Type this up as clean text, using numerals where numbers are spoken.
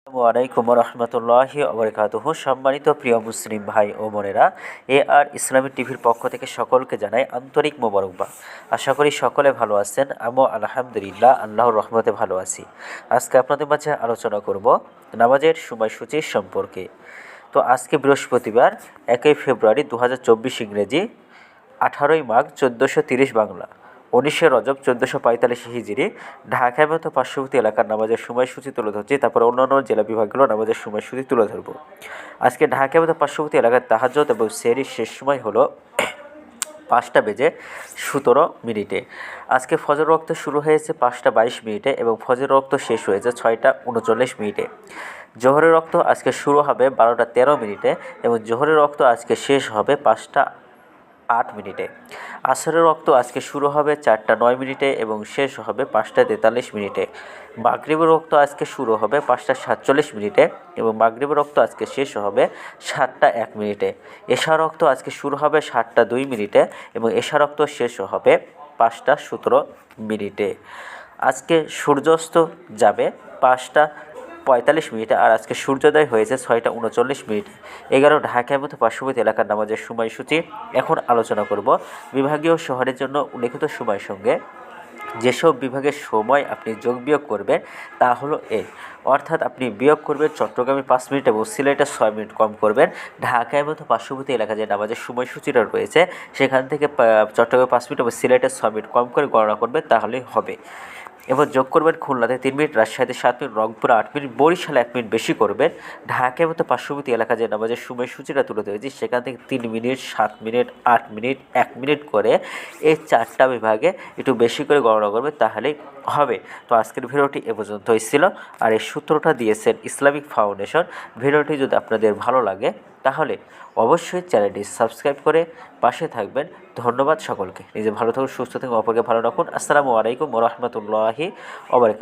আসসালামু আলাইকুম রহমতুল্লাহি ওবরকাতুহু। সম্মানিত প্রিয় মুসলিম ভাই ও বোনেরা, আর ইসলামী টিভির পক্ষ থেকে সকলকে জানাই আন্তরিক মোবারকবাদ। আশা করি সকলে ভালো আছেন। আমিও আলহামদুলিল্লাহ আল্লাহর রহমতে ভালো আছি। আজকে আপনাদের মাঝে আলোচনা করব নামাজের সময়সূচি সম্পর্কে। তো আজকে বৃহস্পতিবার 1 ফেব্রুয়ারি 2024 ইংরেজি, 18 মাঘ 1430 বাংলা, 19 রজব 1445 হিজরি। ঢাকার মতো পার্শ্ববর্তী এলাকার নামাজের সময়সূচি তুলে ধরছি, তারপর অন্যান্য জেলা বিভাগগুলো নামাজের সময়সূচি তুলে ধরব। আজকে ঢাকার মতো পার্শ্ববর্তী এলাকার তাহাজ্জুদ এবং সেহরির শেষ সময় হলো 5:17 আজকে ফজর ওয়াক্ত শুরু হয়েছে 5:22 এবং ফজর ওয়াক্ত শেষ হয়েছে 6:39। জোহরের ওয়াক্ত আজকে শুরু হবে 12:13 এবং জোহরের ওয়াক্ত আজকে শেষ হবে 5:08। আসরের ওয়াক্ত আজকে শুরু হবে 4:09 এবং শেষ হবে 5:43। মাগরিবের ওয়াক্ত আজকে শুরু হবে 5:47 এবং মাগরিবের ওয়াক্ত আজকে শেষ হবে 7:01। এশার ওয়াক্ত আজকে শুরু হবে 7:02 এবং এশার ওয়াক্ত শেষ হবে 5:17। আজকে সূর্যাস্ত যাবে 5:45 আর আজকে সূর্যোদয় হয়েছে 6:39। 11 ঢাকার মতো পার্শ্ববর্তী এলাকার নামাজের সময়সূচি। এখন আলোচনা করব বিভাগীয় শহরের জন্য উল্লেখিত সময়ের সঙ্গে যেসব বিভাগের সময় আপনি যোগ বিয়োগ করবেন তা হলো অর্থাৎ আপনি বিয়োগ করবেন চট্টগ্রামে 5 মিনিট এবং সিলেটে 6 মিনিট কম করবেন। ঢাকার মতো পার্শ্ববর্তী এলাকা যে নামাজের সময়সূচিটা রয়েছে সেখান থেকে চট্টগ্রামে 5 মিনিট এবং সিলেটে 6 মিনিট কম করে গণনা করবেন, তাহলেই হবে। এবার যোগ করবেন খুলনাতে 3 মিনিট, রাজশাহীতে 7 মিনিট, রংপুরে 8 মিনিট, বরিশালে 1 মিনিট বেশি করবেন। ঢাকার মতো পার্শ্ববর্তী এলাকা যে নামাজের সময়সূচিটা তুলে ধরেছি সেখান থেকে 3 মিনিট, 7 মিনিট, 8 মিনিট, 1 মিনিট করে এই 4টা বিভাগে একটু বেশি করে গণনা করবেন, তাহলেই হবে। তো আজকের ভিডিওটি এ পর্যন্তই ছিল, আর এই সূত্রটা দিয়েছেন ইসলামিক ফাউন্ডেশন। ভিডিওটি যদি আপনাদের ভালো লাগে তাহলে অবশ্যই চ্যানেলটি সাবস্ক্রাইব করে পাশে থাকবেন। ধন্যবাদ সকলকে। নিজে ভালো থাকুন, সুস্থ থাকুন, অপরকে ভালো রাখুন। আসসালামু আলাইকুম ওয়া রাহমাতুল্লাহি ওয়া বারাকাতুহু।